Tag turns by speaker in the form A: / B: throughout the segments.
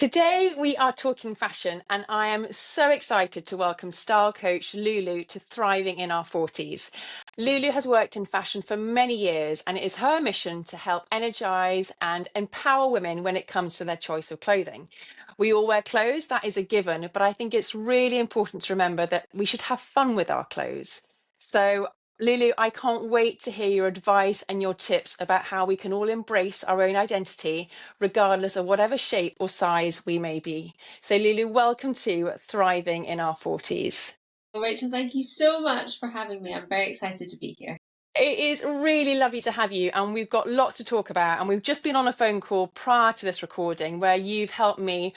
A: Today we are talking fashion, and I am so excited to welcome style coach Loulou to Thriving in Our Forties. Loulou has worked in fashion for many years, and it is her mission to help energize and empower women when it comes to their choice of clothing. We all wear clothes, that is a given, but I think it's really important to remember that we should have fun with our clothes. So, Lulu, I can't wait to hear your advice and your tips about how we can all embrace our own identity regardless of whatever shape or size we may be. So, Lulu, welcome to Thriving in Our Forties.
B: Well, Rachel, thank you so much for having me. I'm very excited to be here.
A: It is really lovely to have you, and we've got lots to talk about. And we've just been on a phone call prior to this recording where you've helped me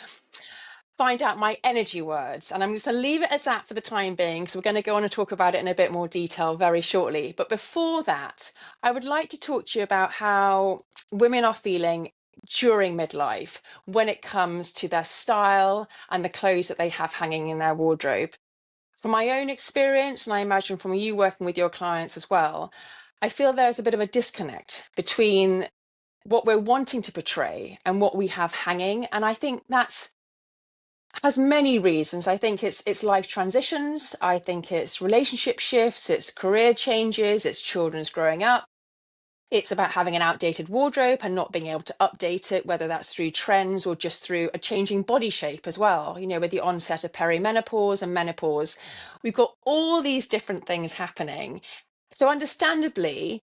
A: find out my energy words. And I'm just going to leave it as that for the time being, because we're going to go on and talk about it in a bit more detail very shortly. But before that, I would like to talk to you about how women are feeling during midlife when it comes to their style and the clothes that they have hanging in their wardrobe. From my own experience, and I imagine from you working with your clients as well, I feel there's a bit of a disconnect between what we're wanting to portray and what we have hanging. And I think that's has many reasons. I think it's life transitions. I think it's relationship shifts, it's career changes, it's children's growing up. It's about having an outdated wardrobe and not being able to update it, whether that's through trends or just through a changing body shape as well. With the onset of perimenopause and menopause, we've got all these different things happening. So understandably,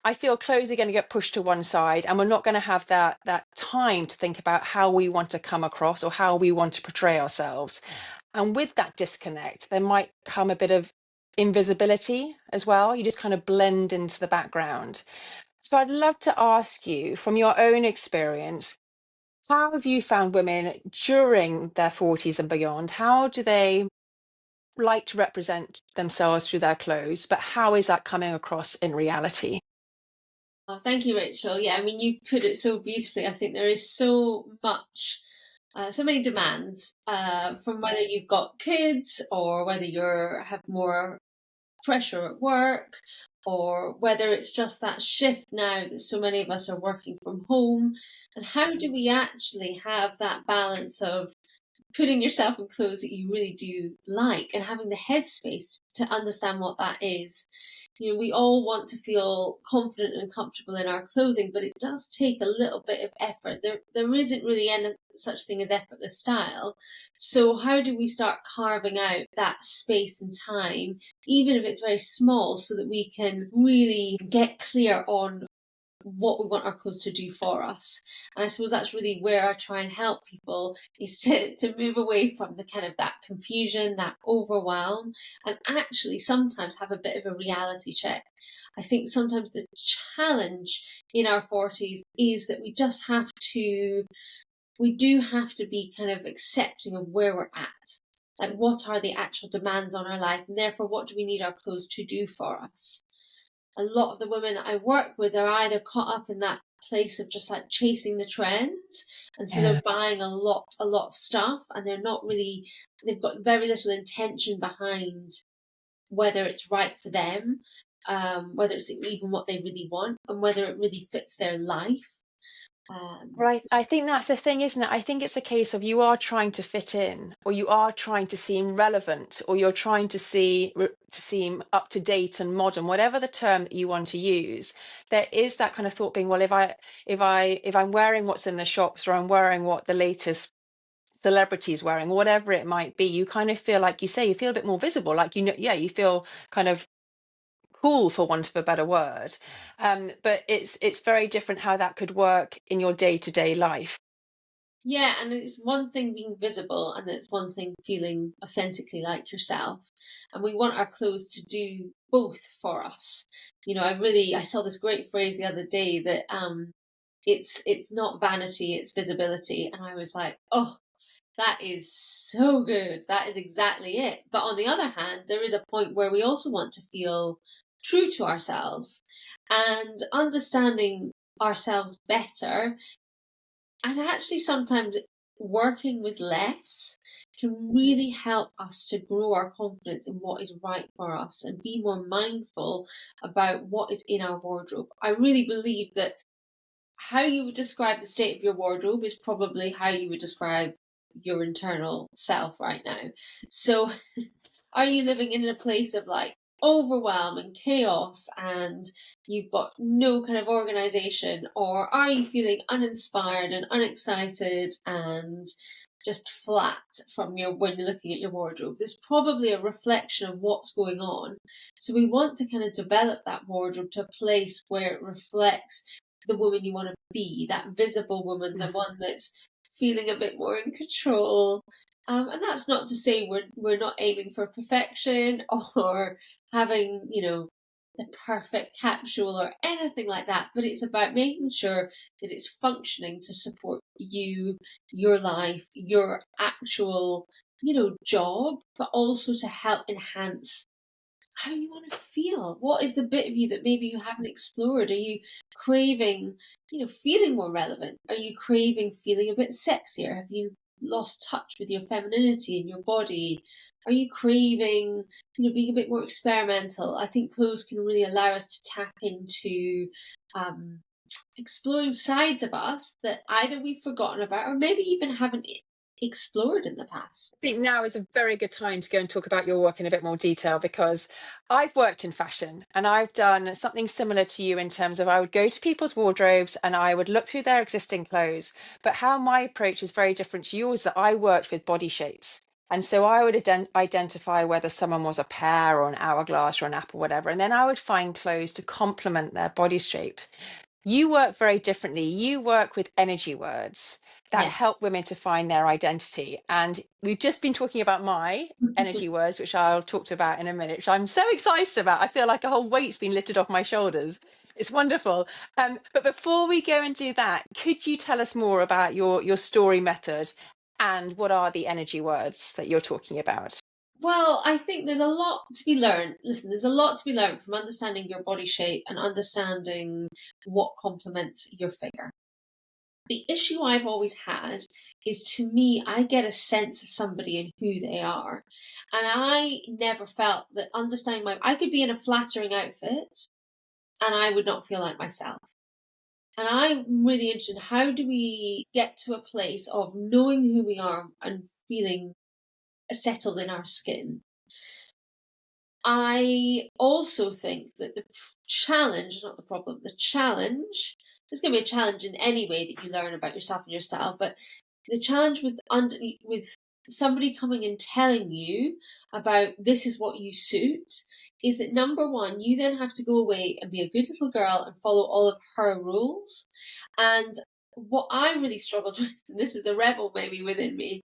A: I feel clothes are going to get pushed to one side, and we're not going to have that time to think about how we want to come across or how we want to portray ourselves. And with that disconnect, there might come a bit of invisibility as well. You just kind of blend into the background. So I'd love to ask you, from your own experience, how have you found women during their 40s and beyond? How do they like to represent themselves through their clothes, but how is that coming across in reality?
B: Oh, thank you, Rachel. Yeah, I mean, you put it so beautifully. I think there is so much, so many demands from whether you've got kids or whether have more pressure at work, or whether it's just that shift now that so many of us are working from home. And how do we actually have that balance of putting yourself in clothes that you really do like and having the headspace to understand what that is? We all want to feel confident and comfortable in our clothing, but it does take a little bit of effort. There isn't really any such thing as effortless style. So how do we start carving out that space and time, even if it's very small, so that we can really get clear on what we want our clothes to do for us? And I suppose that's really where I try and help people, is to move away from the kind of that confusion, that overwhelm, and actually sometimes have a bit of a reality check. I think sometimes the challenge in our 40s is that we do have to be kind of accepting of where we're at. Like, what are the actual demands on our life, and therefore what do we need our clothes to do for us? A lot of the women that I work with are either caught up in that place of just like chasing the trends, and so
A: Yeah.
B: they're buying a lot of stuff, and they've got very little intention behind whether it's right for them, whether it's even what they really want, and whether it really fits their life.
A: Right. I think that's the thing, isn't it? I think it's a case of you are trying to fit in, or you are trying to seem relevant, or you're trying to seem up to date and modern, whatever the term that you want to use. There is that kind of thought being, well, if I'm wearing what's in the shops, or I'm wearing what the latest celebrities wearing, whatever it might be, you kind of feel, like you say, you feel a bit more visible, like, yeah, you feel kind of cool, for want of a better word. But it's very different how that could work in your day-to-day life.
B: Yeah, and it's one thing being visible, and it's one thing feeling authentically like yourself. And we want our clothes to do both for us. I saw this great phrase the other day that it's not vanity, it's visibility. And I was like, oh, that is so good. That is exactly it. But on the other hand, there is a point where we also want to feel true to ourselves, and understanding ourselves better, and actually sometimes working with less can really help us to grow our confidence in what is right for us and be more mindful about what is in our wardrobe. I really believe that how you would describe the state of your wardrobe is probably how you would describe your internal self right now. So are you living in a place of like overwhelm and chaos and you've got no kind of organization, or are you feeling uninspired and unexcited and just flat from your when you're looking at your wardrobe? There's probably a reflection of what's going on. So we want to kind of develop that wardrobe to a place where it reflects the woman you want to be, that visible woman, the one that's feeling a bit more in control. And that's not to say we're not aiming for perfection or having, the perfect capsule or anything like that, but it's about making sure that it's functioning to support you, your life, your actual, job, but also to help enhance how you want to feel. What is the bit of you that maybe you haven't explored? Are you craving, feeling more relevant? Are you craving feeling a bit sexier? Have you lost touch with your femininity in your body? Are you craving, being a bit more experimental? I think clothes can really allow us to tap into exploring sides of us that either we've forgotten about or maybe even haven't explored in the past.
A: I think now is a very good time to go and talk about your work in a bit more detail, because I've worked in fashion and I've done something similar to you in terms of I would go to people's wardrobes and I would look through their existing clothes. But how my approach is very different to yours, that I worked with body shapes. And so I would identify whether someone was a pear or an hourglass or an apple, whatever. And then I would find clothes to complement their body shape. You work very differently. You work with energy words that
B: Yes.
A: help women to find their identity. And we've just been talking about my energy words, which I'll talk to about in a minute, which I'm so excited about. I feel like a whole weight's been lifted off my shoulders. It's wonderful. But before we go and do that, could you tell us more about your story method and what are the energy words that you're talking about?
B: Well, I think there's a lot to be learned. Listen, there's a lot to be learned from understanding your body shape and understanding what complements your figure. The issue I've always had is, to me, I get a sense of somebody and who they are. And I never felt that understanding I could be in a flattering outfit and I would not feel like myself. And I'm really interested in how do we get to a place of knowing who we are and feeling settled in our skin. I also think that the challenge, not the problem, the challenge, there's going to be a challenge in any way that you learn about yourself and your style, but the challenge with somebody coming and telling you about this is what you suit is that, number one, you then have to go away and be a good little girl and follow all of her rules. And what I really struggled with, and this is the rebel maybe within me,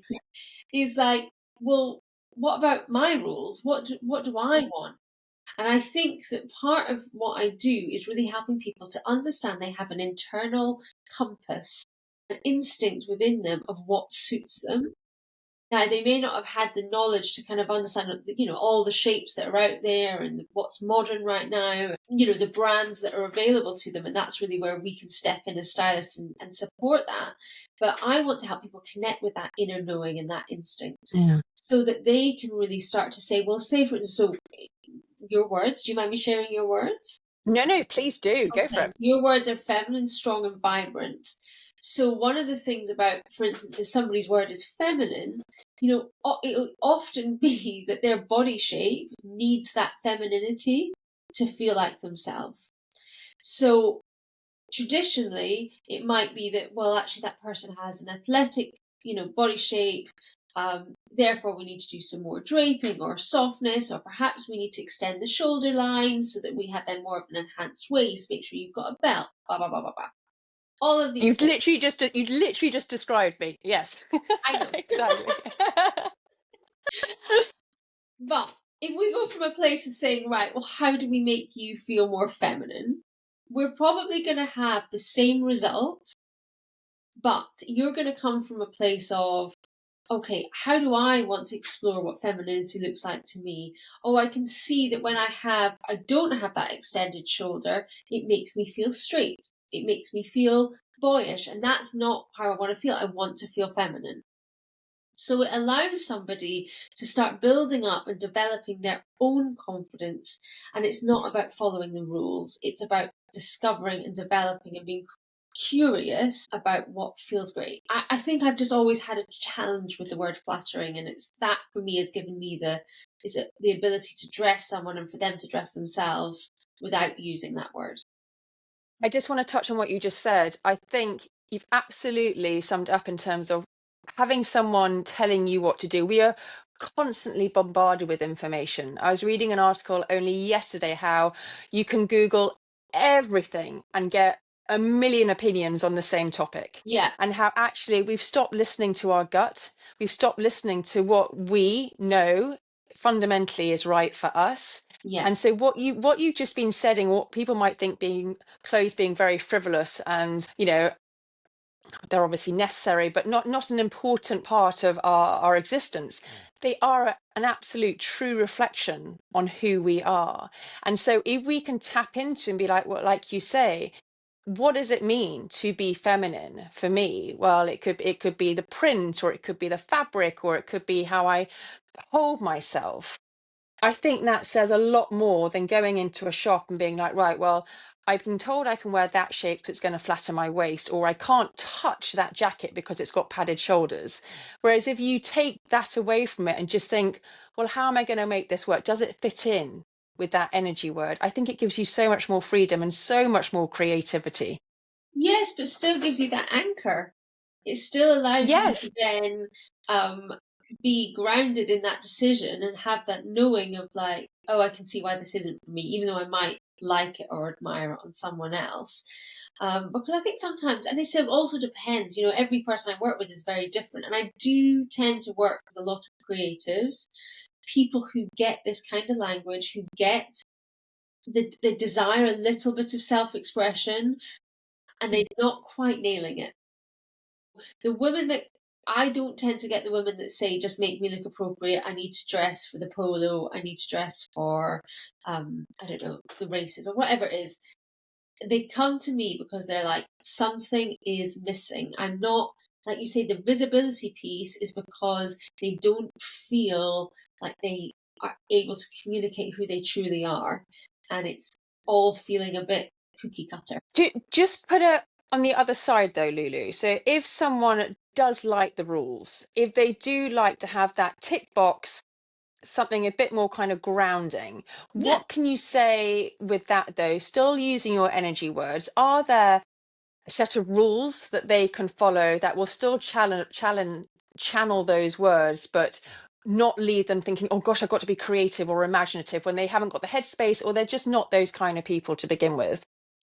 B: is like, well, what about my rules? What do I want? And I think that part of what I do is really helping people to understand they have an internal compass, an instinct within them of what suits them. Now, they may not have had the knowledge to kind of understand, all the shapes that are out there and what's modern right now, the brands that are available to them. And that's really where we can step in as stylists and support that. But I want to help people connect with that inner knowing and that instinct
A: Yeah.
B: so that they can really start to say, well, say for instance, so your words, do you mind me sharing your words?
A: No, please do. Go for
B: Okay, so
A: it.
B: your words are feminine, strong, and vibrant. So one of the things about, for instance, if somebody's word is feminine, it'll often be that their body shape needs that femininity to feel like themselves. So traditionally, it might be that, well, actually that person has an athletic, body shape. Therefore, we need to do some more draping or softness, or perhaps we need to extend the shoulder lines so that we have then more of an enhanced waist. Make sure you've got a belt. Blah blah blah blah blah. All of these things.
A: You literally just described me. Yes.
B: I know,
A: Exactly.
B: but if we go from a place of saying, right, well, how do we make you feel more feminine? We're probably going to have the same results, but you're going to come from a place of, okay, how do I want to explore what femininity looks like to me? Oh, I can see that when I don't have that extended shoulder, it makes me feel straight. It makes me feel boyish. And that's not how I want to feel. I want to feel feminine. So it allows somebody to start building up and developing their own confidence. And it's not about following the rules. It's about discovering and developing and being curious about what feels great. I think I've just always had a challenge with the word flattering, and it's that for me has given me the ability to dress someone and for them to dress themselves without using that word.
A: I just want to touch on what you just said. I think you've absolutely summed up in terms of having someone telling you what to do. We are constantly bombarded with information. I was reading an article only yesterday how you can Google everything and get a million opinions on the same topic,
B: Yeah,
A: and how actually we've stopped listening to our gut. We've stopped listening to what we know fundamentally is right for us.
B: yeah,
A: And so what you just been saying, what people might think being clothes being very frivolous and, they're obviously necessary, but not an important part of our existence. They are an absolute true reflection on who we are. And so if we can tap into and be like, well, like you say, what does it mean to be feminine for me? Well, it could be the print, or it could be the fabric, or it could be how I hold myself. I think that says a lot more than going into a shop and being like, right, well, I've been told I can wear that shape because it's going to flatter my waist, or I can't touch that jacket because it's got padded shoulders. Whereas if you take that away from it and just think, well, how am I going to make this work? Does it fit in with that energy word? I think it gives you so much more freedom and so much more creativity.
B: yes, but still gives you that anchor. It still allows you
A: Yes.
B: to then be grounded in that decision and have that knowing of like, oh, I can see why this isn't for me, even though I might like it or admire it on someone else. Because I think sometimes, and it also depends, every person I work with is very different. And I do tend to work with a lot of creatives, people who get this kind of language, who get the desire a little bit of self expression, and they're not quite nailing it. The women that I don't tend to get the women that say, just make me look appropriate. I need to dress for the polo. I need to dress for, I don't know, the races or whatever it is. They come to me because they're like, something is missing. I'm not, like you say, the visibility piece is because they don't feel like they are able to communicate who they truly are. And it's all feeling a bit cookie cutter.
A: Just put it on the other side though, Lulu. So if someone does like the rules, if they do like to have that tick box, something a bit more kind of grounding,
B: Yeah.
A: what can you say with that though? Still using your energy words, are there a set of rules that they can follow that will still channel those words, but not leave them thinking, oh gosh, I've got to be creative or imaginative, when they haven't got the headspace or they're just not those kind of people to begin with?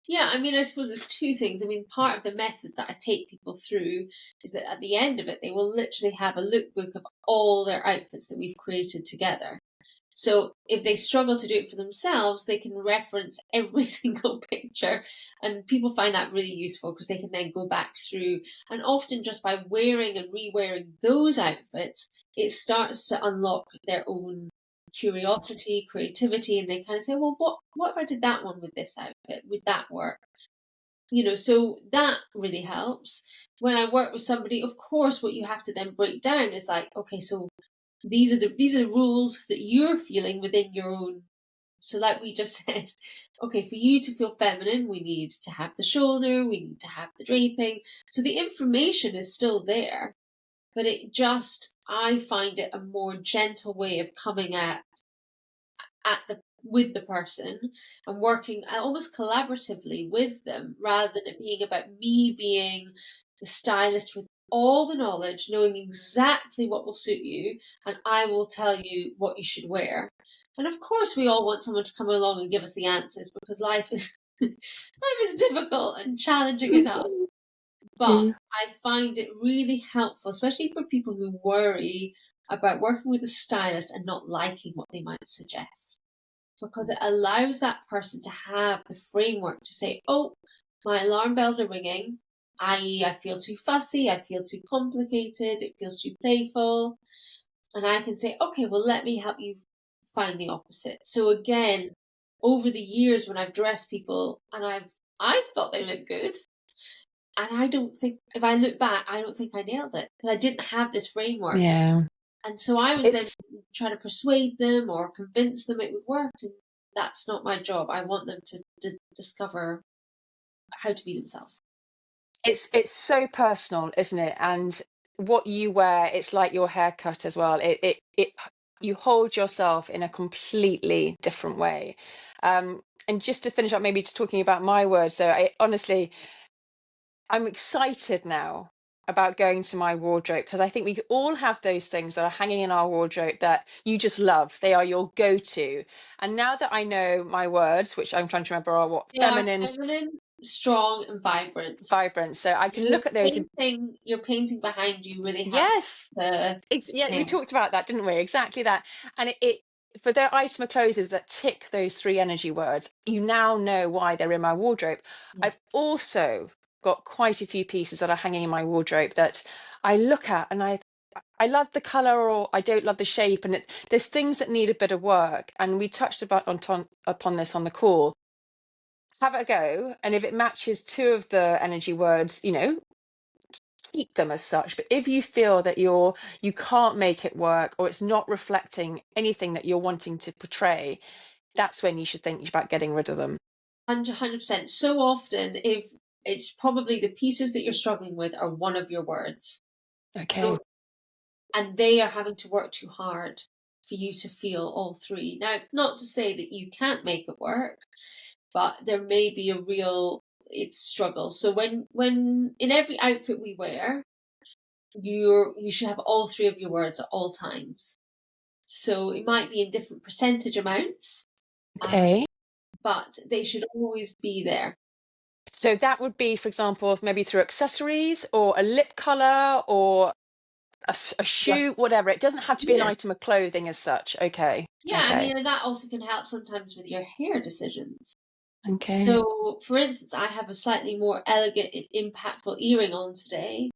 B: Yeah, I mean, I suppose there's two things. I mean, part of the method that I take people through is that at the end of it, they will literally have a lookbook of all their outfits that we've created together. So if they struggle to do it for themselves, they can reference every single picture. And people find that really useful because they can then go back through. And often just by wearing and re-wearing those outfits, it starts to unlock their own curiosity, creativity, and they kind of say, well, what if I did that one with this outfit? Would that work? So that really helps. When I work with somebody, of course, what you have to then break down is like, okay, so these are the rules that you're feeling within your own. So like we just said, okay, for you to feel feminine, we need to have the shoulder, we need to have the draping. So the information is still there, but I find it a more gentle way of coming at the with the person and working almost collaboratively with them rather than it being about me being the stylist with all the knowledge, knowing exactly what will suit you, and I will tell you what you should wear. And of course, we all want someone to come along and give us the answers because life is life is difficult and challenging enough. But
A: Mm.
B: I find it really helpful, especially for people who worry about working with a stylist and not liking what they might suggest, because it allows that person to have the framework to say, oh, my alarm bells are ringing, i.e., I feel too fussy, I feel too complicated, it feels too playful. And I can say, okay, well, let me help you find the opposite. So again, over the years when I've dressed people and I thought they looked good, and I don't think, if I look back, I don't think I nailed it because I didn't have this framework.
A: Yeah.
B: And so I was then
A: It's
B: trying to persuade them or convince them it would work. And that's not my job. I want them to discover how to be themselves.
A: It's so personal, isn't it? And what you wear, it's like your haircut as well. It you hold yourself in a completely different way. And just to finish up, maybe just talking about my words. So I honestly, I'm excited now about going to my wardrobe, because I think we all have those things that are hanging in our wardrobe that you just love. They are your go-to. And now that I know my words, which I'm trying to remember are what?
B: They are
A: Feminine,
B: feminine, strong, and vibrant.
A: vibrant. So I can
B: Your
A: look at those.
B: painting behind you really helps
A: Yes.
B: to
A: Yeah, we
B: to
A: talked about that, didn't we? Exactly that. And it for their item of clothes that tick those three energy words, you now know why they're in my wardrobe.
B: yes.
A: I've also got quite a few pieces that are hanging in my wardrobe that I look at and I love the color or I don't love the shape, and there's things that need a bit of work. And we touched about upon this on the call. Have a go, and if it matches two of the energy words, keep them as such. But if you feel that you can't make it work, or it's not reflecting anything that you're wanting to portray, that's when you should think about getting rid of them.
B: 100%. So often, if it's probably the pieces that you're struggling with are one of your words.
A: Okay.
B: So, and they are having to work too hard for you to feel all three. Now, not to say that you can't make it work, but there may be a real it's struggle. So when in every outfit we wear, you should have all three of your words at all times. So it might be in different percentage amounts,
A: Okay.
B: but they should always be there.
A: So that would be, for example, maybe through accessories or a lip color or a
B: Yeah.
A: shoe, whatever. It doesn't have to be an
B: Yeah.
A: item of clothing as such. Okay.
B: Yeah, I
A: Okay.
B: mean, and that also can help sometimes with your hair decisions.
A: Okay.
B: So, for instance, I have a slightly more elegant, impactful earring on today.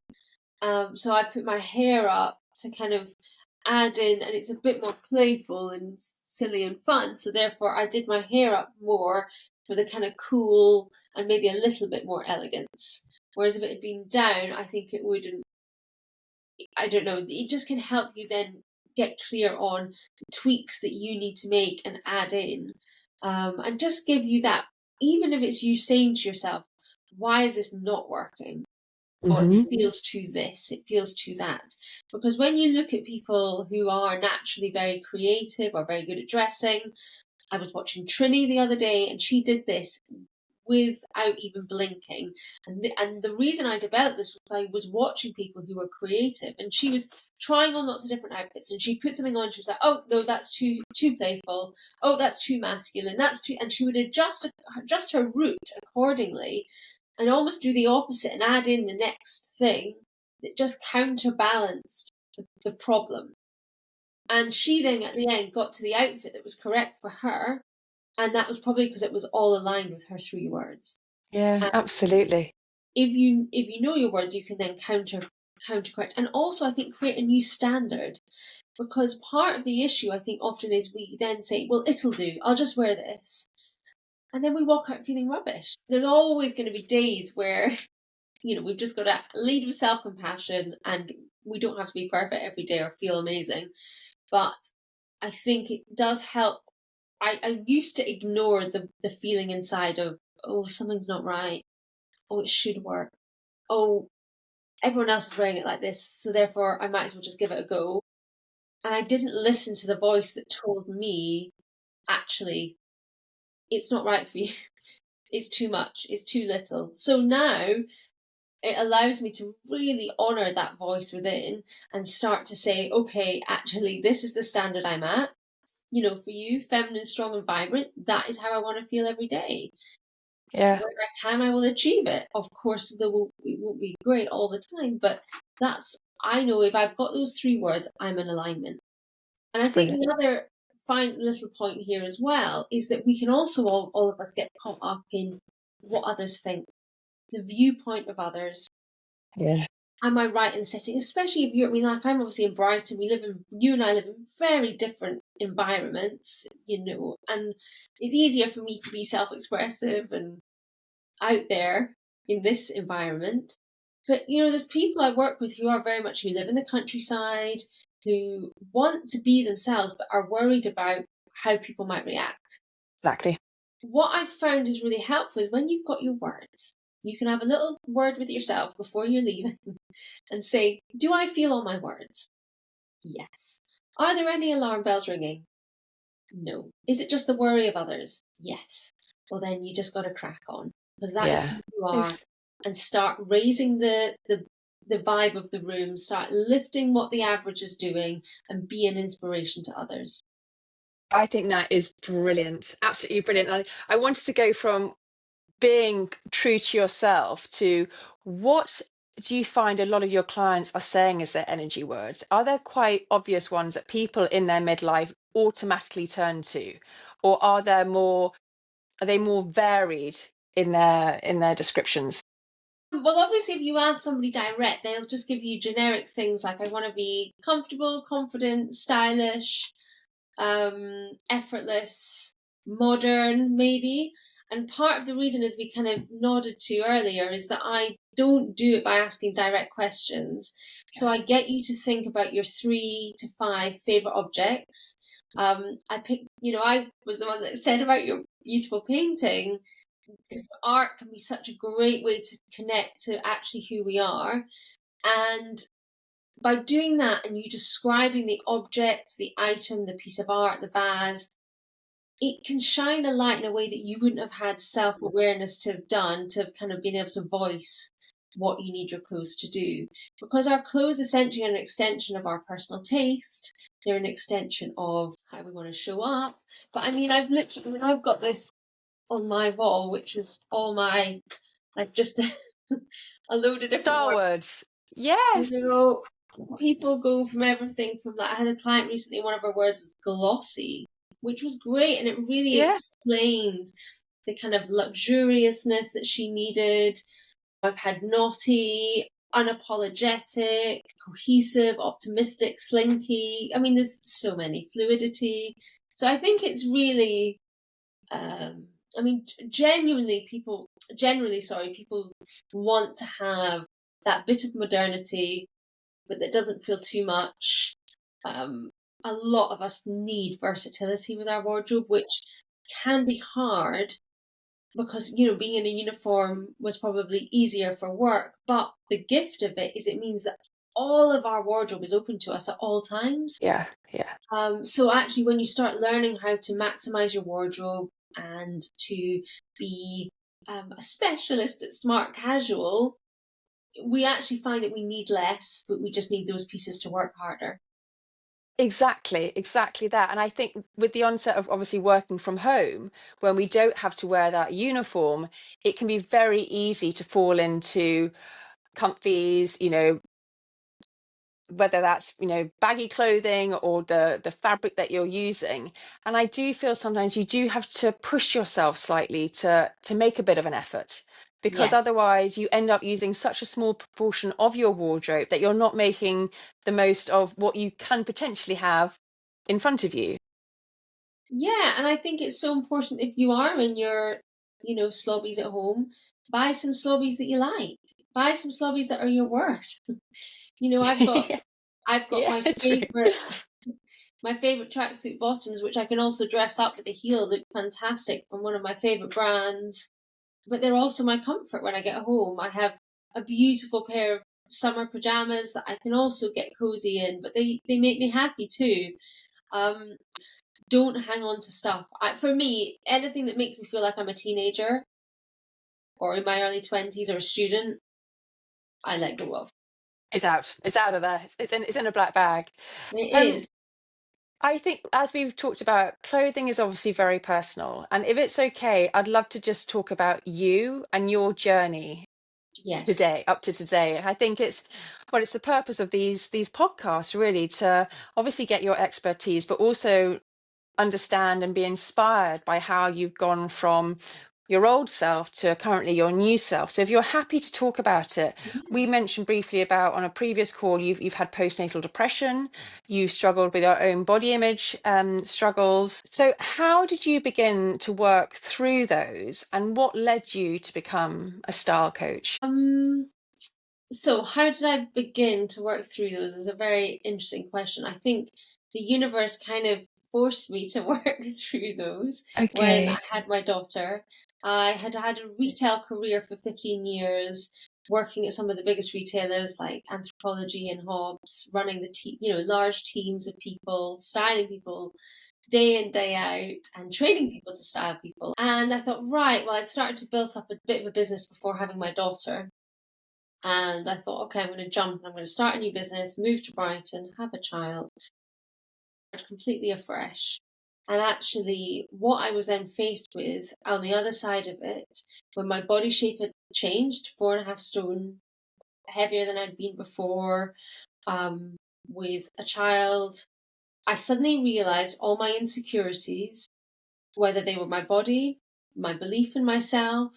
B: So I put my hair up to kind of add in, and it's a bit more playful and silly and fun. So therefore, I did my hair up more for the kind of cool and maybe a little bit more elegance. Whereas if it had been down, I think it wouldn't. I don't know. It just can help you then get clear on the tweaks that you need to make and add in, and just give you that. Even if it's you saying to yourself, "Why is this not working?" Or it
A: Hmm.
B: feels to this, it feels to that. Because when you look at people who are naturally very creative or very good at dressing, I was watching Trini the other day and she did this without even blinking. And the reason I developed this was I was watching people who were creative and she was trying on lots of different outfits and she put something on, she was like, oh no, that's too playful, oh that's too masculine, that's too, and she would adjust her route accordingly and almost do the opposite and add in the next thing that just counterbalanced the problem. And she then at the end got to the outfit that was correct for her, and that was probably because it was all aligned with her three words.
A: Yeah,
B: And
A: absolutely.
B: if you know your words, you can then counter correct, and also I think create a new standard. Because part of the issue I think often is we then say, well, it'll do. I'll just wear this. And then we walk out feeling rubbish. There's always going to be days where we've just got to lead with self-compassion and we don't have to be perfect every day or feel amazing. But I think it does help. I used to ignore the feeling inside of, oh, something's not right. Oh, it should work. Oh, everyone else is wearing it like this, so therefore I might as well just give it a go. And I didn't listen to the voice that told me, actually, it's not right for you. It's too much. It's too little. So now it allows me to really honor that voice within and start to say, okay, actually, this is the standard I'm at. For you, feminine, strong, and vibrant, that is how I want to feel every day.
A: Yeah,
B: Where I can, I will achieve it. Of course, it won't be great all the time, but I know if I've got those three words, I'm in alignment. And I
A: it's
B: think
A: brilliant.
B: the other fine little point here as well is that we can also, all of us, get caught up in what others think, the viewpoint of others.
A: Yeah,
B: Am I right in setting, especially if like I'm obviously in Brighton, you and I live in very different environments, and it's easier for me to be self-expressive and out there in this environment. But, there's people I work with who live in the countryside, who want to be themselves, but are worried about how people might react.
A: exactly.
B: What I've found is really helpful is when you've got your words, you can have a little word with yourself before you're leaving and say, do I feel all my words? Yes. Are there any alarm bells ringing? No. Is it just the worry of others? Yes. Well, then you just got to crack on, because that is
A: Yeah.
B: who you are, and start raising the vibe of the room, start lifting what the average is doing, and be an inspiration to others.
A: I think that is brilliant. Absolutely brilliant. I wanted to go from being true to yourself to what do you find a lot of your clients are saying as their energy words? Are there quite obvious ones that people in their midlife automatically turn to? Or are they more varied in their descriptions?
B: Well, obviously, if you ask somebody direct, they'll just give you generic things like, I want to be comfortable, confident, stylish, effortless, modern, maybe. And part of the reason, as we kind of nodded to earlier, is that I don't do it by asking direct questions. So I get you to think about your 3 to 5 favorite objects. I picked, I was the one that said about your beautiful painting, because art can be such a great way to connect to actually who we are. And by doing that and you describing the object, the item, the piece of art, the vase, it can shine a light in a way that you wouldn't have had self awareness to have done, to have kind of been able to voice what you need your clothes to do. Because our clothes essentially are an extension of our personal taste, they're an extension of how we want to show up. But I mean, I've got this on my wall, which is all my, like, just a load of different
A: Star
B: words.
A: words. Yes.
B: People go from everything from, like, I had a client recently, one of her words was glossy, which was great, and it really
A: Yeah.
B: explained the kind of luxuriousness that she needed. I've had naughty, unapologetic, cohesive, optimistic, slinky. I mean, there's so many, fluidity. So I think it's really, I mean, people want to have that bit of modernity, but that doesn't feel too much. Um, a lot of us need versatility with our wardrobe, which can be hard because, being in a uniform was probably easier for work. But the gift of it is it means that all of our wardrobe is open to us at all times.
A: Yeah. Yeah.
B: So actually, when you start learning how to maximize your wardrobe and to be a specialist at smart casual, we actually find that we need less, but we just need those pieces to work harder.
A: Exactly that. And I think with the onset of obviously working from home, when we don't have to wear that uniform, it can be very easy to fall into comfies, whether that's, baggy clothing or the fabric that you're using. And I do feel sometimes you do have to push yourself slightly to make a bit of an effort, because
B: Yeah.
A: otherwise you end up using such a small proportion of your wardrobe that you're not making the most of what you can potentially have in front of you.
B: Yeah, and I think it's so important, if you are in your, slobbies at home, buy some slobbies that you like. Buy some slobbies that are your word. I've got
A: Yeah,
B: I've got
A: yeah,
B: my
A: true.
B: favorite tracksuit bottoms, which I can also dress up with the heel, look fantastic, from one of my favorite brands. But they're also my comfort when I get home. I have a beautiful pair of summer pajamas that I can also get cozy in, but they make me happy too. Um, don't hang on to stuff. For me, anything that makes me feel like I'm a teenager or in my early 20s or a student, I let go of.
A: It's out. It's out of there. It's in a black bag.
B: It
A: Um,
B: is.
A: I think, as we've talked about, clothing is obviously very personal. And if it's okay, I'd love to just talk about you and your journey
B: Yes.
A: today, up to today. I think it's the purpose of these podcasts, really, to obviously get your expertise, but also understand and be inspired by how you've gone from your old self to currently your new self. So if you're happy to talk about it, we mentioned briefly about on a previous call, you've had postnatal depression, you've struggled with your own body image struggles. So how did you begin to work through those, and what led you to become a style coach?
B: So how did I begin to work through those is a very interesting question. I think the universe kind of forced me to work through those when I
A: Okay.
B: had my daughter. I had had a retail career for 15 years, working at some of the biggest retailers like Anthropologie and Hobbs, running large teams of people, styling people day in, day out, and training people to style people. And I thought, right, well, I'd started to build up a bit of a business before having my daughter. And I thought, okay, I'm going to jump and I'm going to start a new business, move to Brighton, have a child, completely afresh. And actually, what I was then faced with on the other side of it, when my body shape had changed, 4.5 stone, heavier than I'd been before, with a child, I suddenly realized all my insecurities, whether they were my body, my belief in myself,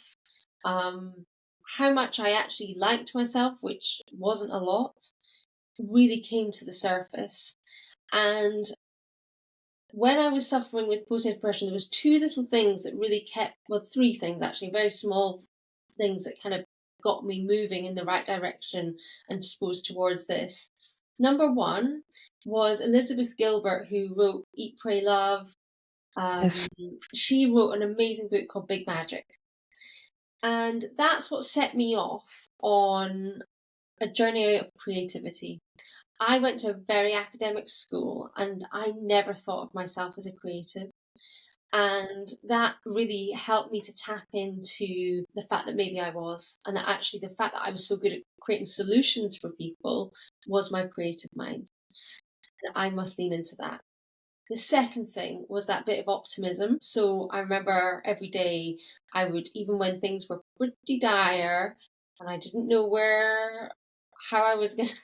B: how much I actually liked myself, which wasn't a lot, really came to the surface. And when I was suffering with postnatal depression, there was two little things that really three things actually, very small things that kind of got me moving in the right direction and disposed towards this. Number one was Elizabeth Gilbert, who wrote Eat, Pray, Love.
A: Yes.
B: She wrote an amazing book called Big Magic. And that's what set me off on a journey of creativity. I went to a very academic school and I never thought of myself as a creative. And that really helped me to tap into the fact that maybe I was, and that actually the fact that I was so good at creating solutions for people was my creative mind. That I must lean into that. The second thing was that bit of optimism. So I remember every day I would, even when things were pretty dire and I didn't know how I was going to,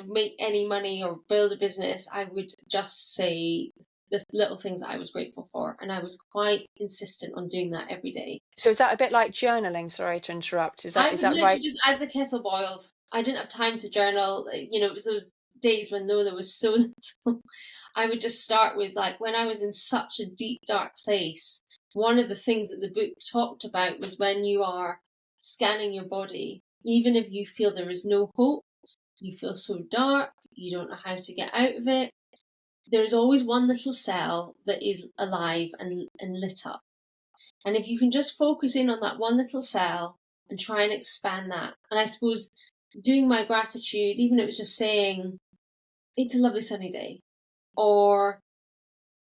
B: make any money or build a business, I would just say the little things that I was grateful for. And I was quite insistent on doing that every day.
A: So is that a bit like journaling? Sorry to interrupt.
B: I
A: Is
B: would
A: that
B: literally
A: right?
B: just, as the kettle boiled, I didn't have time to journal. It was those days when Lola was so little. I would just start with, like, when I was in such a deep, dark place, one of the things that the book talked about was when you are scanning your body, even if you feel there is no hope, you feel so dark, you don't know how to get out of it, there is always one little cell that is alive and lit up. And if you can just focus in on that one little cell and try and expand that. And I suppose doing my gratitude, even if it was just saying, it's a lovely sunny day, or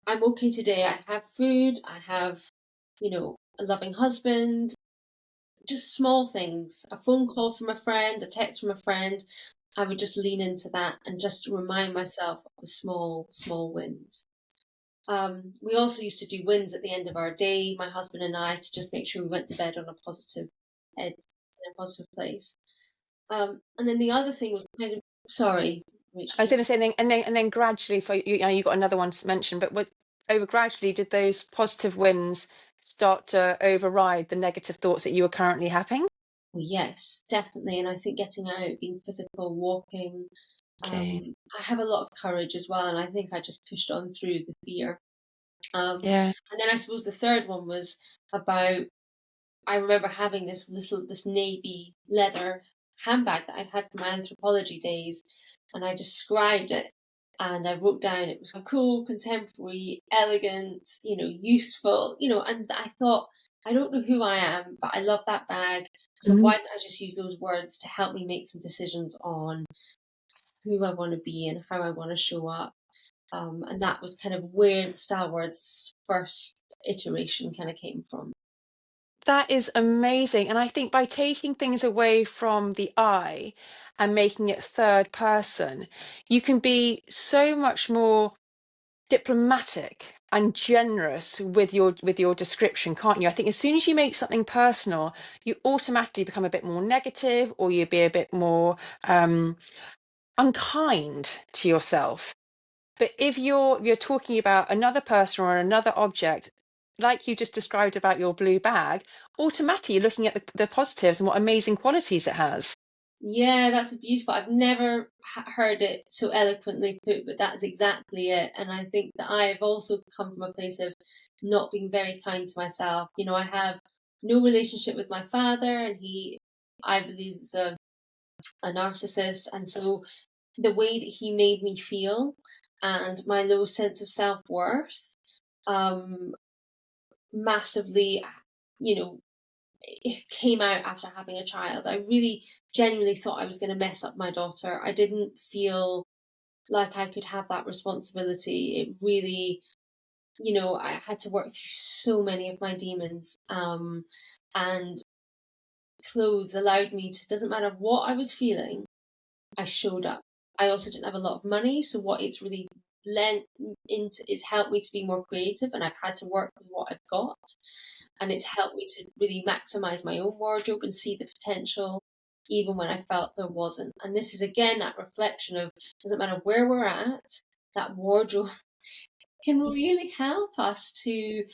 B: I'm okay today, I have food, I have, a loving husband, just small things, a phone call from a friend, a text from a friend, I would just lean into that and just remind myself of the small, small wins. We also used to do wins at the end of our day, my husband and I, to just make sure we went to bed on a positive head, in a positive place. And then the other thing was kind of, sorry,
A: I was
B: Rachel.
A: going to say, and then gradually, for you got another one to mention, but over gradually, did those positive wins start to override the negative thoughts that you were currently having?
B: Well, yes, definitely. And I think getting out, being physical, walking,
A: Okay.
B: I have a lot of courage as well. And I think I just pushed on through the fear.
A: Yeah.
B: And then I suppose the third one was about, I remember having this navy leather handbag that I'd had from my Anthropologie days, and I described it and I wrote down it was cool, contemporary, elegant, useful, and I thought, I don't know who I am, but I love that bag. So
A: Mhm.
B: why don't I just use those words to help me make some decisions on who I want to be and how I want to show up? And that was kind of where the Style Words first iteration kind of came from.
A: That is amazing. And I think by taking things away from the I and making it third person, you can be so much more diplomatic and generous with your description, can't you? I think as soon as you make something personal, you automatically become a bit more negative, or you be a bit more unkind to yourself. But if you're talking about another person or another object, like you just described about your blue bag, automatically you're looking at the positives and what amazing qualities it has.
B: Yeah, that's beautiful. I've never heard it so eloquently put, but that's exactly it. And I think that I've also come from a place of not being very kind to myself. I have no relationship with my father, and I believe, is a narcissist. And so the way that he made me feel, and my low sense of self-worth um, massively, you know, it came out after having a child. I really genuinely thought I was going to mess up my daughter. I didn't feel like I could have that responsibility. It really, I had to work through so many of my demons. And clothes allowed me to, doesn't matter what I was feeling, I showed up. I also didn't have a lot of money, so what it's really lent into is helped me to be more creative, and I've had to work with what I've got, and it's helped me to really maximize my own wardrobe and see the potential even when I felt there wasn't. And this is again that reflection of, doesn't matter where we're at, that wardrobe can really help us to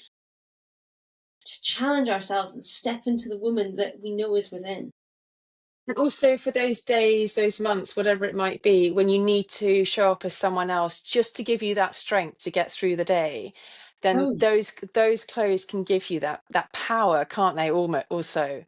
B: challenge ourselves and step into the woman that we know is within.
A: And also for those days, those months, whatever it might be, when you need to show up as someone else just to give you that strength to get through the day, then
B: Oh,
A: those clothes can give you that power, can't they? Almost also.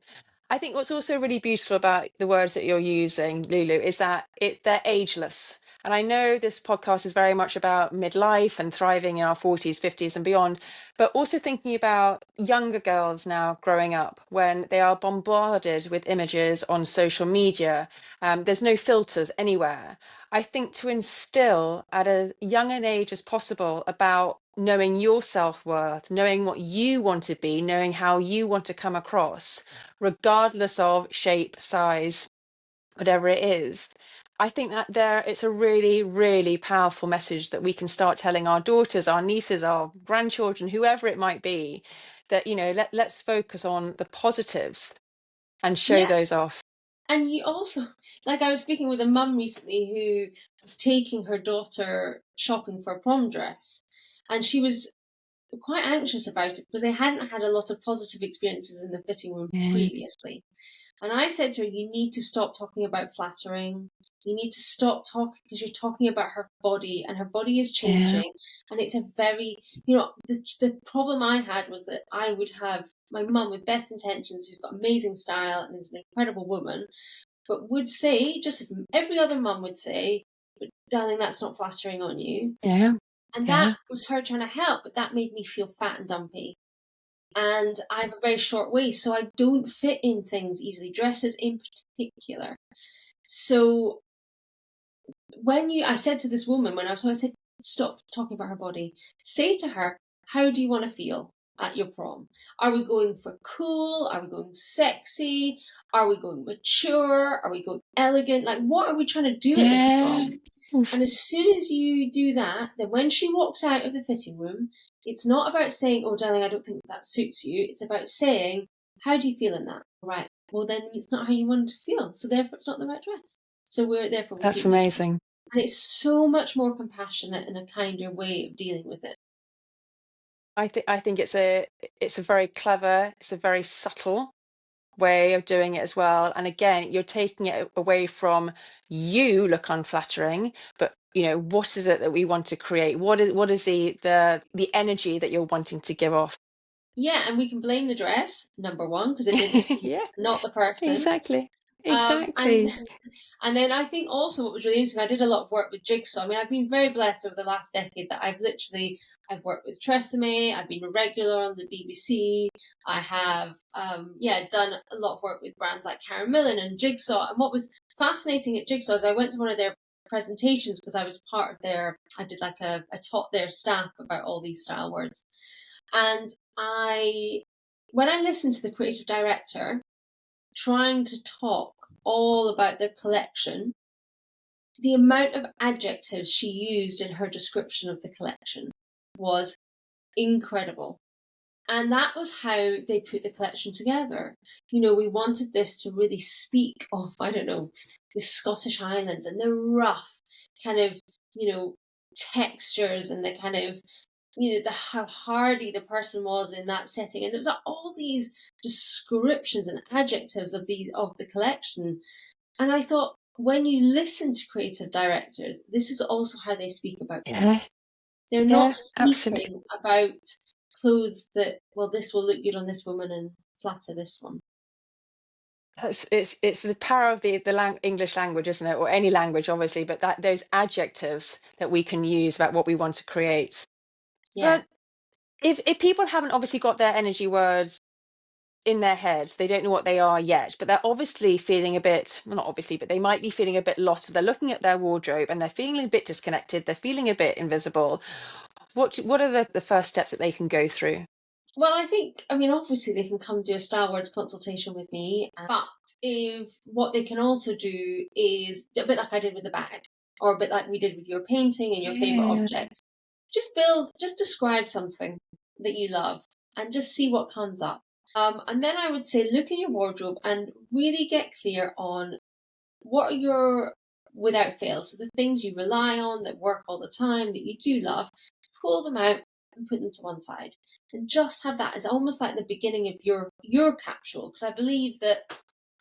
A: I think what's also really beautiful about the words that you're using, Lulu, is that they're ageless. And I know this podcast is very much about midlife and thriving in our 40s, 50s, and beyond, but also thinking about younger girls now growing up when they are bombarded with images on social media. There's no filters anywhere. I think to instill at as young an age as possible about knowing your self-worth, knowing what you want to be, knowing how you want to come across regardless of shape, size, whatever it is. I think that it's a really, really powerful message that we can start telling our daughters, our nieces, our grandchildren, whoever it might be, that, let's focus on the positives and show
B: yeah.
A: those off.
B: And you also, like, I was speaking with a mum recently who was taking her daughter shopping for a prom dress, and she was quite anxious about it because they hadn't had a lot of positive experiences in the fitting room
A: Yeah,
B: previously. And I said to her, you need to stop talking about flattering. You need to stop talking because you're talking about her body, and her body is
A: yeah,
B: changing. And it's a very, the problem I had was that I would have my mum with best intentions, who's got amazing style and is an incredible woman, but would say, just as every other mum would say, but darling, that's not flattering on you.
A: yeah,
B: And that
A: yeah,
B: was her trying to help, but that made me feel fat and dumpy. And I have a very short waist, so I don't fit in things easily, dresses in particular. So I said to this woman I said, stop talking about her body. Say to her, how do you want to feel at your prom? Are we going for cool? Are we going sexy? Are we going mature? Are we going elegant? Like, what are we trying to do at this
A: yeah.
B: prom? And as soon as you do that, then when she walks out of the fitting room, it's not about saying, oh, darling, I don't think that suits you. It's about saying, how do you feel in that? Right. Well, then it's not how you want to feel. So therefore, it's not the right dress. So therefore, we
A: That's
B: keep moving.
A: amazing.
B: And it's so much more compassionate and a kinder way of dealing with it.
A: I think it's a very clever, it's a very subtle way of doing it as well. And again, you're taking it away from you look unflattering, but what is it that we want to create? What is the energy that you're wanting to give off?
B: Yeah, and we can blame the dress, number one, because it didn't fit you,
A: Yeah,
B: not the person.
A: exactly.
B: And
A: Exactly.
B: and then I think also what was really interesting, I did a lot of work with jigsaw. I mean, I've been very blessed over the last decade that I've worked with Tresemme, I've been a regular on the BBC, I have done a lot of work with brands like Karen Millen and Jigsaw. And what was fascinating at Jigsaw is I went to one of their presentations because I was part of I did like I taught their staff about all these style words. And when I listened to the creative director trying to talk all about the collection, the amount of adjectives she used in her description of the collection was incredible. And that was how they put the collection together. We wanted this to really speak of, I don't know, the Scottish Highlands and the rough kind of, textures and the kind of, how hardy the person was in that setting. And there was all these descriptions and adjectives of the collection. And I thought, when you listen to creative directors, this is also how they speak about
A: Yeah,
B: clothes. They're not
A: yeah, absolutely.
B: speaking about clothes that, well, this will look good on this woman and flatter this one.
A: It's the power of the English language, isn't it? Or any language, obviously, but that those adjectives that we can use about what we want to create.
B: Yeah.
A: But if people haven't obviously got their energy words in their head, they don't know what they are yet, but they're obviously feeling a bit, well, not obviously, but they might be feeling a bit lost. They're looking at their wardrobe and they're feeling a bit disconnected. They're feeling a bit invisible. What are the first steps that they can go through?
B: Well, I think, I mean, obviously they can come do a Style Words consultation with me, but if what they can also do is a bit like I did with the bag, or a bit like we did with your painting and your favorite
A: Yeah.
B: objects, just describe something that you love and just see what comes up. And then I would say look in your wardrobe and really get clear on what are your without fail. So the things you rely on that work all the time that you do love, pull them out and put them to one side. And just have that as almost like the beginning of your capsule. Because I believe that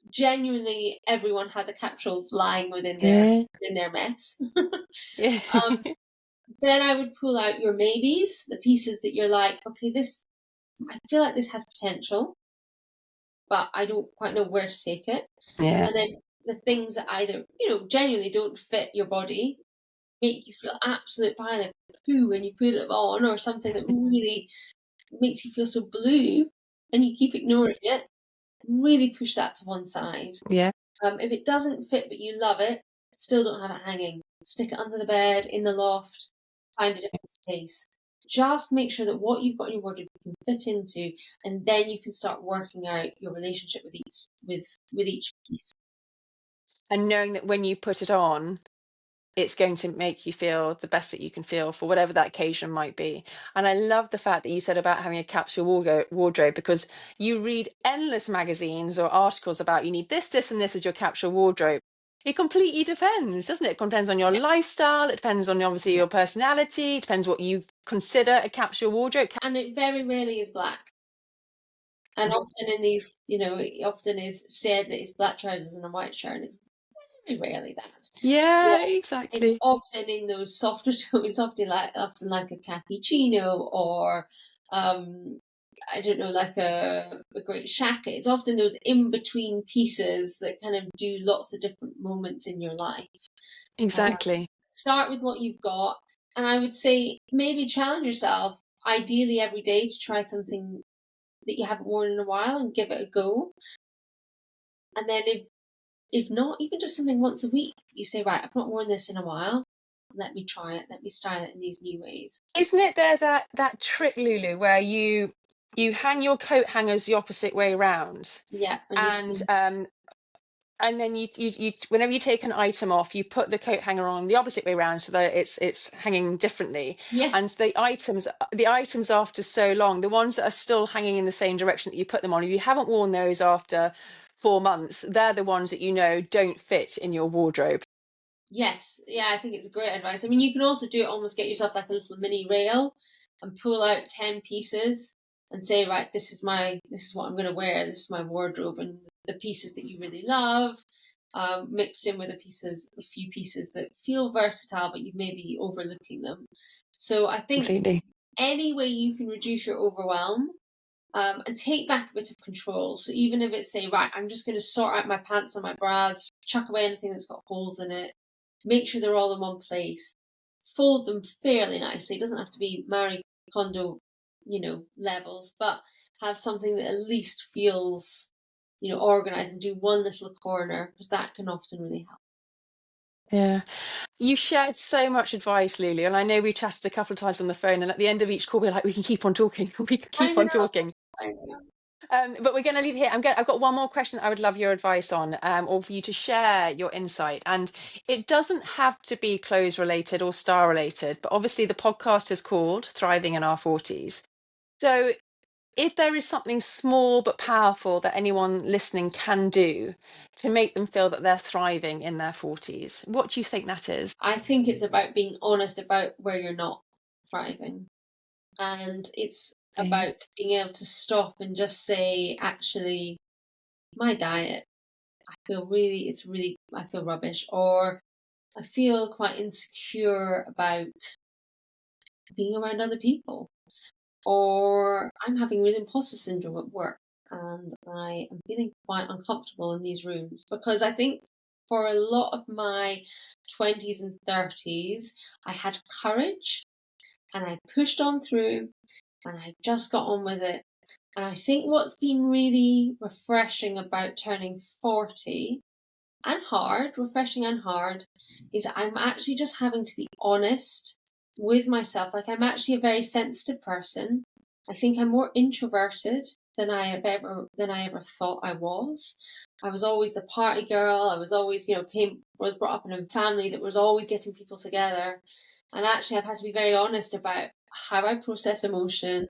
B: genuinely everyone has a capsule lying
A: Yeah.
B: within their mess.
A: Yeah.
B: um, then I would pull out your maybes, the pieces that you're like, okay, this I feel like this has potential, but I don't quite know where to take it.
A: Yeah.
B: And then the things that either, genuinely don't fit your body, make you feel absolute pile of poo when you put it on, or something that really makes you feel so blue and you keep ignoring it, really push that to one side.
A: Yeah.
B: If it doesn't fit but you love it, still don't have it hanging. Stick it under the bed, in the loft, find a different space. Just make sure that what you've got in your wardrobe you can fit into, and then you can start working out your relationship with each piece.
A: And knowing that when you put it on, it's going to make you feel the best that you can feel for whatever that occasion might be. And I love the fact that you said about having a capsule wardrobe, because you read endless magazines or articles about you need this, this, and this as your capsule wardrobe. It completely depends, doesn't it? It depends on your
B: Yeah,
A: lifestyle. It depends on obviously
B: yeah.
A: your personality. It depends what you consider a capsule wardrobe.
B: And it very rarely is black. And often in these, it often is said that it's black trousers and a white shirt. And it's very rarely that.
A: Yeah,
B: Yeah, it's
A: exactly.
B: often in those softer tones, often like a cappuccino, or I don't know, like a great shacket. It's often those in between pieces that kind of do lots of different moments in your life. Um,
A: Exactly.
B: Start with what you've got, and I would say maybe challenge yourself, ideally every day, to try something that you haven't worn in a while and give it a go. And then if not, even just something once a week, you say, right, I've not worn this in a while. Let me try it. Let me style it in these new ways.
A: Isn't it there that trick, Lulu, where you hang your coat hangers the opposite way round,
B: Yeah, and you
A: and
B: see,
A: then you whenever you take an item off, you put the coat hanger on the opposite way round so that it's hanging differently.
B: yeah,
A: And the items after so long, the ones that are still hanging in the same direction that you put them on, if you haven't worn those after 4 months, they're the ones that don't fit in your wardrobe.
B: yes, yeah, I think it's a great advice. I mean, you can also do it, almost get yourself like a little mini rail and pull out 10 pieces and say, right, this is what I'm going to wear. This is my wardrobe, and the pieces that you really love, mixed in with a few pieces that feel versatile, but you may be overlooking them. So I think
A: Completely.
B: any way you can reduce your overwhelm, and take back a bit of control. So even if it's say, right, I'm just going to sort out my pants and my bras, chuck away anything that's got holes in it, make sure they're all in one place, fold them fairly nicely. It doesn't have to be Marie Kondo, levels, but have something that at least feels, organized, and do one little corner, because that can often really help.
A: Yeah. You shared so much advice, Lulu, and I know we chatted a couple of times on the phone, and at the end of each call, we're like, we can keep on talking, we can
B: I
A: keep on
B: know.
A: talking.
B: I know.
A: But we're going to leave it here. I've got one more question I would love your advice on, or for you to share your insight. And it doesn't have to be clothes related or star related, but obviously the podcast is called Thriving in Our Forties. So if there is something small but powerful that anyone listening can do to make them feel that they're thriving in their 40s, what do you think that is?
B: I think it's about being honest about where you're not thriving. And it's
A: Okay.
B: about being able to stop and just say, actually, my diet, I feel rubbish, or I feel quite insecure about being around other people, or I'm having real imposter syndrome at work. and I am feeling quite uncomfortable in these rooms because I think for a lot of my 20s and 30s, I had courage and I pushed on through and I just got on with it. And I think what's been really refreshing about turning 40 and hard, refreshing and hard, is that I'm actually just having to be honest with myself. Like, I'm actually a very sensitive person. I think I'm more introverted than I ever thought I was. I was always the party girl. I was always, was brought up in a family that was always getting people together. And actually, I've had to be very honest about how I process emotion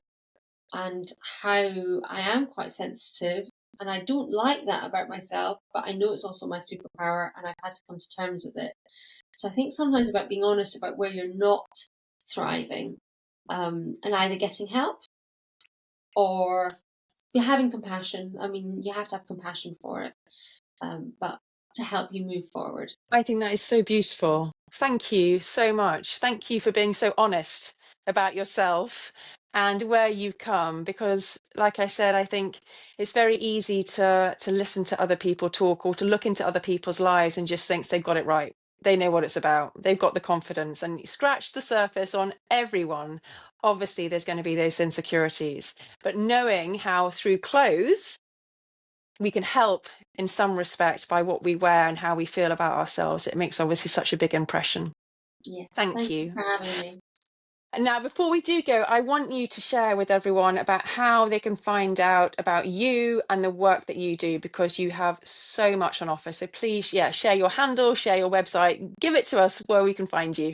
B: and how I am quite sensitive. And I don't like that about myself, but I know it's also my superpower and I've had to come to terms with it. So I think sometimes about being honest about where you're not thriving, and either getting help or having compassion. I mean, you have to have compassion for it, but to help you move forward.
A: I think that is so beautiful. Thank you so much. Thank you for being so honest about yourself and where you've come, because like I said, I think it's very easy to listen to other people talk or to look into other people's lives and just think they've got it right. They know what it's about. They've got the confidence, and you scratch the surface on everyone. Obviously, there's going to be those insecurities, but knowing how through clothes we can help in some respect by what we wear and how we feel about ourselves, it makes obviously such a big impression.
B: Yes,
A: Thank
B: thank you
A: you.
B: for having me.
A: And now, before we do go, I want you to share with everyone about how they can find out about you and the work that you do, because you have so much on offer. So please, yeah, share your handle, share your website, give it to us where we can find you.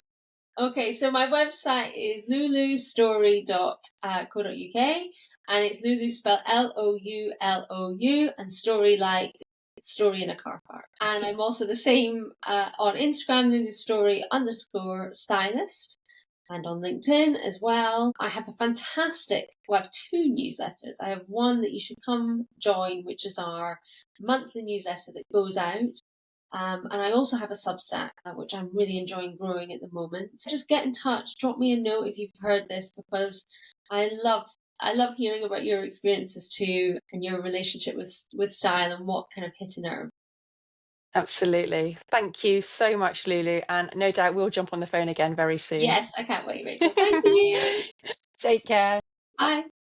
B: Okay, so my website is louloustory.co.uk, and it's Loulou spelled Loulou and story like story in a car park. And I'm also the same on Instagram, Loulou Storey _stylist, and on LinkedIn as well. I have I have two newsletters. I have one that you should come join, which is our monthly newsletter that goes out. And I also have a Substack, which I'm really enjoying growing at the moment. So just get in touch, drop me a note if you've heard this, because I love hearing about your experiences too and your relationship with style and what kind of hit a nerve.
A: Absolutely. Thank you so much, Loulou. And no doubt we'll jump on the phone again very soon.
B: Yes, I can't wait, Rachel. Thank you.
A: Take care.
B: Bye.